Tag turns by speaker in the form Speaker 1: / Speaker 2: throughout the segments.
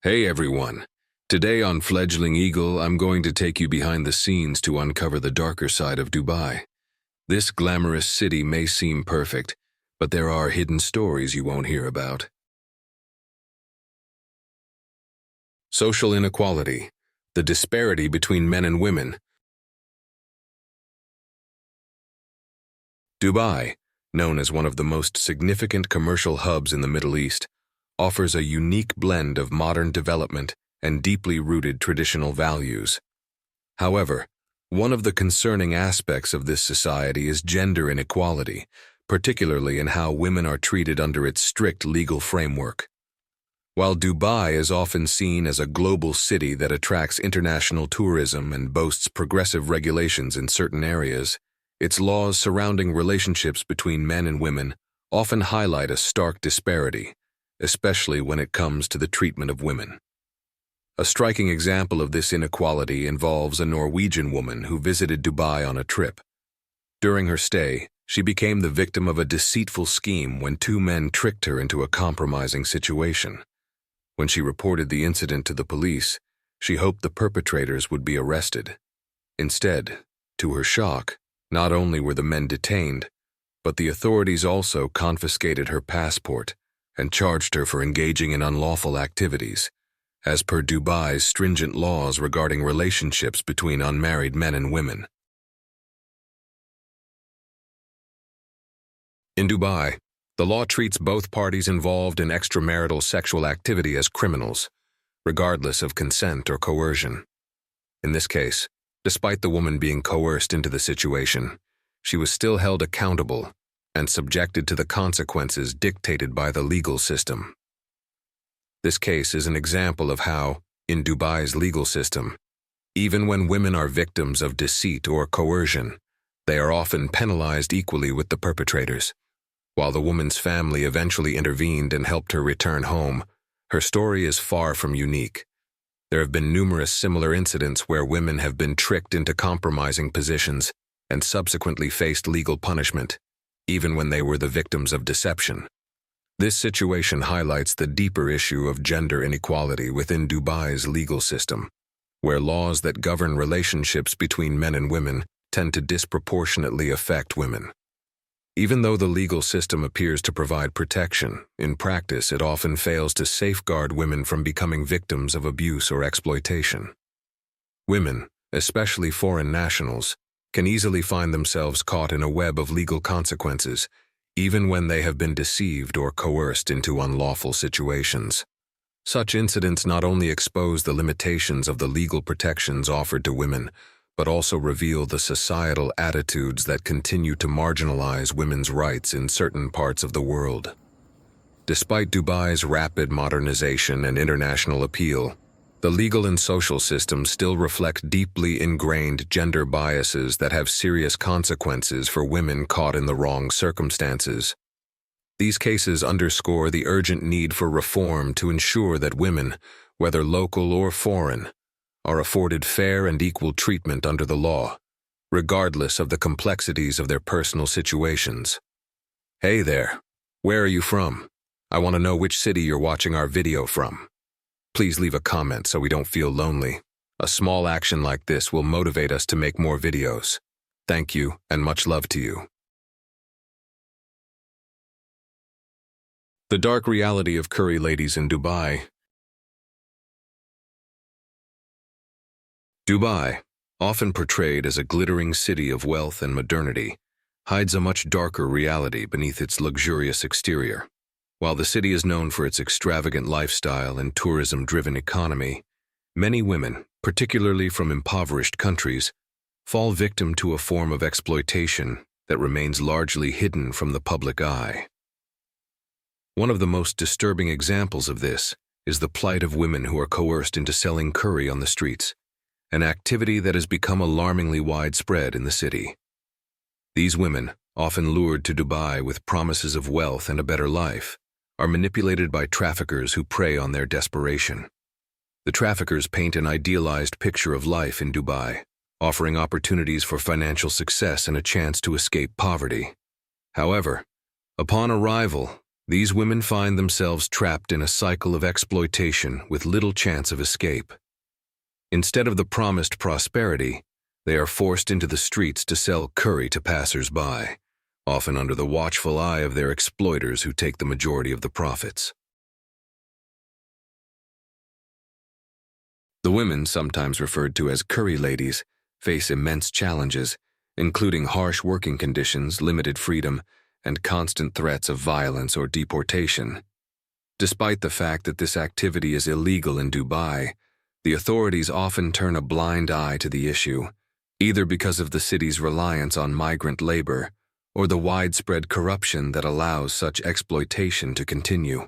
Speaker 1: Hey everyone. Today on Fledgling Eagle, I'm going to take you behind the scenes to uncover the darker side of Dubai. This glamorous city may seem perfect, but there are hidden stories you won't hear about. Social inequality, the disparity between men and women. Dubai, known as one of the most significant commercial hubs in the Middle East, offers a unique blend of modern development and deeply rooted traditional values. However, one of the concerning aspects of this society is gender inequality, particularly in how women are treated under its strict legal framework. While Dubai is often seen as a global city that attracts international tourism and boasts progressive regulations in certain areas, its laws surrounding relationships between men and women often highlight a stark disparity, especially when it comes to the treatment of women. A striking example of this inequality involves a Norwegian woman who visited Dubai on a trip. During her stay, she became the victim of a deceitful scheme when two men tricked her into a compromising situation. When she reported the incident to the police, she hoped the perpetrators would be arrested. Instead, to her shock, not only were the men detained, but the authorities also confiscated her passport and charged her for engaging in unlawful activities, as per Dubai's stringent laws regarding relationships between unmarried men and women. In Dubai, the law treats both parties involved in extramarital sexual activity as criminals, regardless of consent or coercion. In this case, despite the woman being coerced into the situation, she was still held accountable and subjected to the consequences dictated by the legal system. This case is an example of how, in Dubai's legal system, even when women are victims of deceit or coercion, they are often penalized equally with the perpetrators. While the woman's family eventually intervened and helped her return home, her story is far from unique. There have been numerous similar incidents where women have been tricked into compromising positions and subsequently faced legal punishment, even when they were the victims of deception. This situation highlights the deeper issue of gender inequality within Dubai's legal system, where laws that govern relationships between men and women tend to disproportionately affect women. Even though the legal system appears to provide protection, in practice it often fails to safeguard women from becoming victims of abuse or exploitation. Women, especially foreign nationals, can easily find themselves caught in a web of legal consequences, even when they have been deceived or coerced into unlawful situations. Such incidents not only expose the limitations of the legal protections offered to women, but also reveal the societal attitudes that continue to marginalize women's rights in certain parts of the world. Despite Dubai's rapid modernization and international appeal, the legal and social systems still reflect deeply ingrained gender biases that have serious consequences for women caught in the wrong circumstances. These cases underscore the urgent need for reform to ensure that women, whether local or foreign, are afforded fair and equal treatment under the law, regardless of the complexities of their personal situations. Hey there, where are you from? I want to know which city you're watching our video from. Please leave a comment so we don't feel lonely. A small action like this will motivate us to make more videos. Thank you, and much love to you. The dark reality of curry ladies in Dubai. Dubai, often portrayed as a glittering city of wealth and modernity, hides a much darker reality beneath its luxurious exterior. While the city is known for its extravagant lifestyle and tourism-driven economy, many women, particularly from impoverished countries, fall victim to a form of exploitation that remains largely hidden from the public eye. One of the most disturbing examples of this is the plight of women who are coerced into selling curry on the streets, an activity that has become alarmingly widespread in the city. These women, often lured to Dubai with promises of wealth and a better life, are manipulated by traffickers who prey on their desperation. The traffickers paint an idealized picture of life in Dubai, offering opportunities for financial success and a chance to escape poverty. However, upon arrival, These women find themselves trapped in a cycle of exploitation with little chance of escape. Instead of the promised prosperity, they are forced into the streets to sell curry to passers-by, often under the watchful eye of their exploiters who take the majority of the profits. The women, sometimes referred to as curry ladies, face immense challenges, including harsh working conditions, limited freedom, and constant threats of violence or deportation. Despite the fact that this activity is illegal in Dubai, the authorities often turn a blind eye to the issue, either because of the city's reliance on migrant labor or the widespread corruption that allows such exploitation to continue.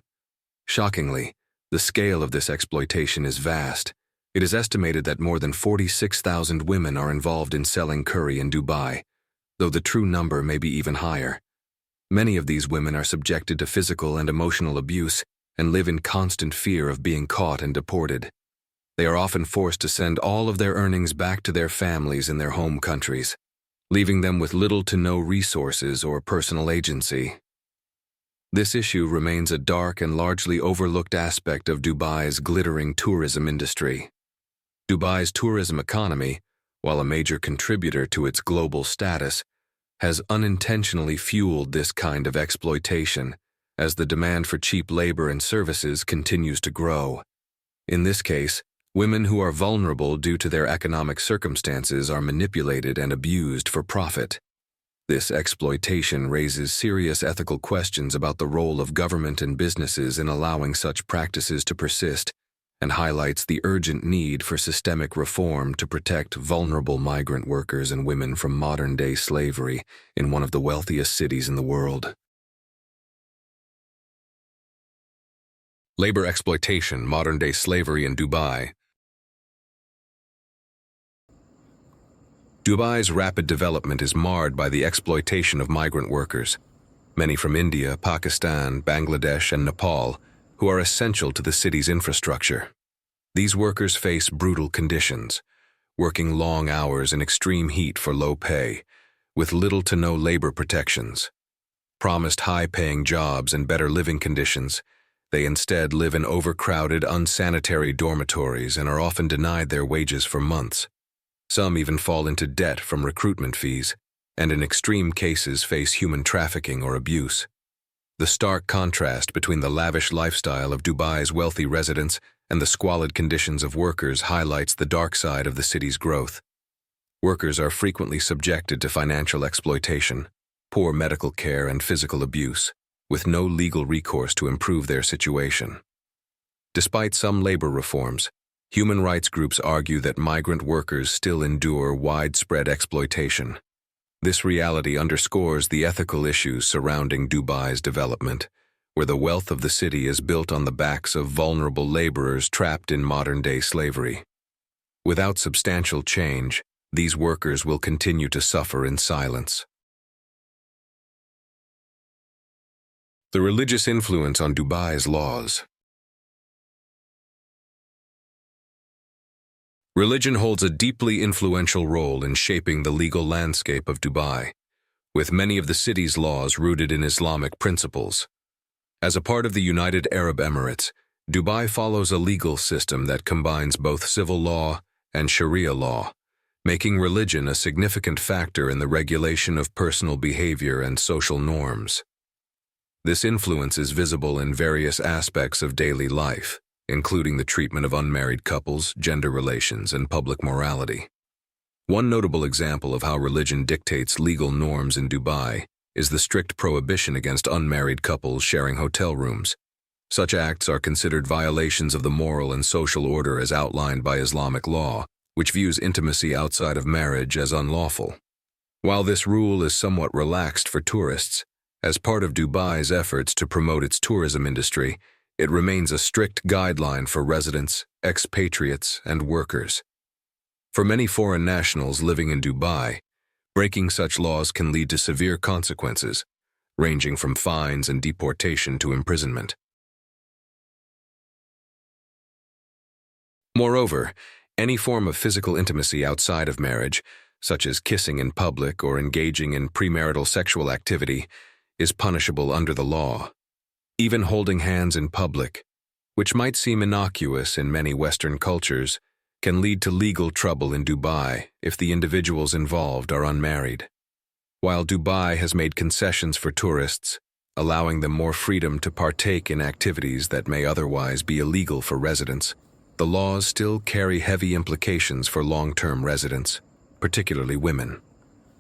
Speaker 1: Shockingly, the scale of this exploitation is vast. It is estimated that more than 46,000 women are involved in selling curry in Dubai, though the true number may be even higher. Many of these women are subjected to physical and emotional abuse and live in constant fear of being caught and deported. They are often forced to send all of their earnings back to their families in their home countries, leaving them with little to no resources or personal agency. This issue remains a dark and largely overlooked aspect of Dubai's glittering tourism industry. Dubai's tourism economy, while a major contributor to its global status, has unintentionally fueled this kind of exploitation as the demand for cheap labor and services continues to grow. In this case, women who are vulnerable due to their economic circumstances are manipulated and abused for profit. This exploitation raises serious ethical questions about the role of government and businesses in allowing such practices to persist, and highlights the urgent need for systemic reform to protect vulnerable migrant workers and women from modern-day slavery in one of the wealthiest cities in the world. Labor exploitation, modern-day slavery in Dubai. Dubai's rapid development is marred by the exploitation of migrant workers, many from India, Pakistan, Bangladesh, and Nepal, who are essential to the city's infrastructure. These workers face brutal conditions, working long hours in extreme heat for low pay, with little to no labor protections. Promised high-paying jobs and better living conditions, they instead live in overcrowded, unsanitary dormitories and are often denied their wages for months. Some even fall into debt from recruitment fees, and in extreme cases face human trafficking or abuse. The stark contrast between the lavish lifestyle of Dubai's wealthy residents and the squalid conditions of workers highlights the dark side of the city's growth. Workers are frequently subjected to financial exploitation, poor medical care, and physical abuse, with no legal recourse to improve their situation. Despite some labor reforms, human rights groups argue that migrant workers still endure widespread exploitation. This reality underscores the ethical issues surrounding Dubai's development, where the wealth of the city is built on the backs of vulnerable laborers trapped in modern-day slavery. Without substantial change, these workers will continue to suffer in silence. The religious influence on Dubai's laws. Religion holds a deeply influential role in shaping the legal landscape of Dubai, with many of the city's laws rooted in Islamic principles. As a part of the United Arab Emirates, Dubai follows a legal system that combines both civil law and Sharia law, making religion a significant factor in the regulation of personal behavior and social norms. This influence is visible in various aspects of daily life, including the treatment of unmarried couples, gender relations, and public morality. One notable example of how religion dictates legal norms in Dubai is the strict prohibition against unmarried couples sharing hotel rooms. Such acts are considered violations of the moral and social order as outlined by Islamic law, which views intimacy outside of marriage as unlawful. While this rule is somewhat relaxed for tourists, as part of Dubai's efforts to promote its tourism industry, it remains a strict guideline for residents, expatriates, and workers. For many foreign nationals living in Dubai, breaking such laws can lead to severe consequences, ranging from fines and deportation to imprisonment. Moreover, any form of physical intimacy outside of marriage, such as kissing in public or engaging in premarital sexual activity, is punishable under the law. Even holding hands in public, which might seem innocuous in many Western cultures, can lead to legal trouble in Dubai if the individuals involved are unmarried. While Dubai has made concessions for tourists, allowing them more freedom to partake in activities that may otherwise be illegal for residents, the laws still carry heavy implications for long-term residents, particularly women.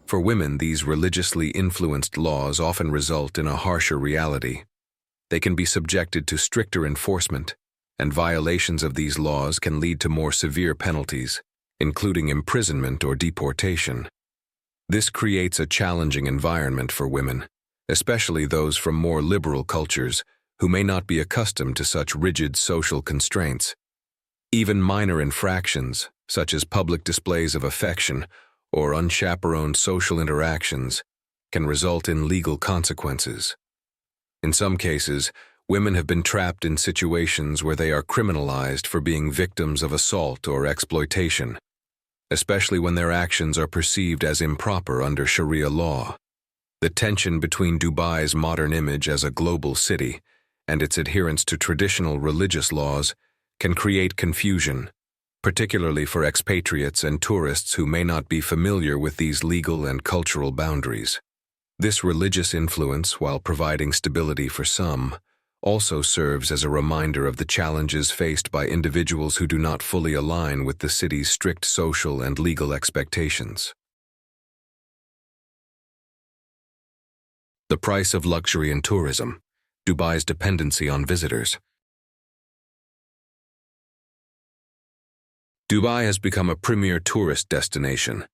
Speaker 1: For women, these religiously influenced laws often result in a harsher reality. They can be subjected to stricter enforcement, and violations of these laws can lead to more severe penalties, including imprisonment or deportation. This creates a challenging environment for women, especially those from more liberal cultures who may not be accustomed to such rigid social constraints. Even minor infractions, such as public displays of affection or unchaperoned social interactions, can result in legal consequences. In some cases, women have been trapped in situations where they are criminalized for being victims of assault or exploitation, especially when their actions are perceived as improper under Sharia law. The tension between Dubai's modern image as a global city and its adherence to traditional religious laws can create confusion, particularly for expatriates and tourists who may not be familiar with these legal and cultural boundaries. This religious influence, while providing stability for some, also serves as a reminder of the challenges faced by individuals who do not fully align with the city's strict social and legal expectations. The price of luxury and tourism, Dubai's dependency on visitors. Dubai has become a premier tourist destination,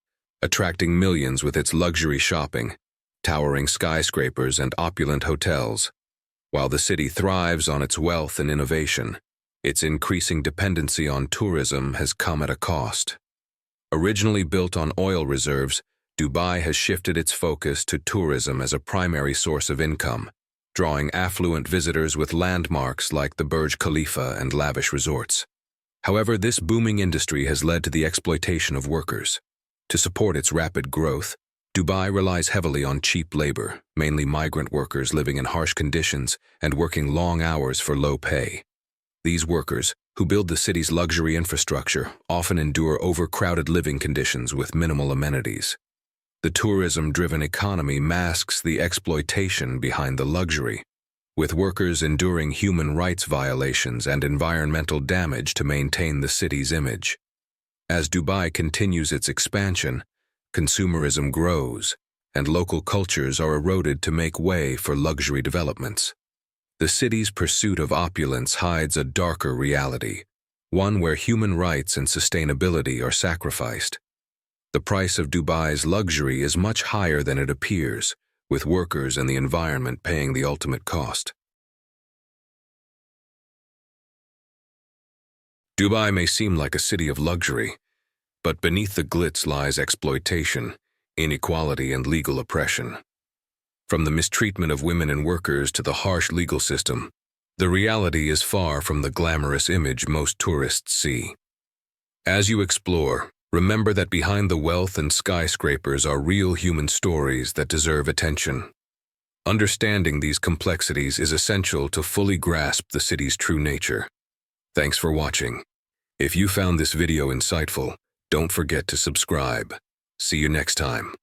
Speaker 1: attracting millions with its luxury shopping, towering skyscrapers, and opulent hotels. While the city thrives on its wealth and innovation, its increasing dependency on tourism has come at a cost. Originally built on oil reserves, Dubai has shifted its focus to tourism as a primary source of income, drawing affluent visitors with landmarks like the Burj Khalifa and lavish resorts. However, this booming industry has led to the exploitation of workers. To support its rapid growth, Dubai relies heavily on cheap labor, mainly migrant workers living in harsh conditions and working long hours for low pay. These workers, who build the city's luxury infrastructure, often endure overcrowded living conditions with minimal amenities. The tourism-driven economy masks the exploitation behind the luxury, with workers enduring human rights violations and environmental damage to maintain the city's image. As Dubai continues its expansion, consumerism grows, and local cultures are eroded to make way for luxury developments. The city's pursuit of opulence hides a darker reality, one where human rights and sustainability are sacrificed. The price of Dubai's luxury is much higher than it appears, with workers and the environment paying the ultimate cost. Dubai may seem like a city of luxury, but beneath the glitz lies exploitation, inequality, and legal oppression. From the mistreatment of women and workers to the harsh legal system, the reality is far from the glamorous image most tourists see. As you explore, remember that behind the wealth and skyscrapers are real human stories that deserve attention. Understanding these complexities is essential to fully grasp the city's true nature. Thanks for watching. If you found this video insightful, don't forget to subscribe. See you next time.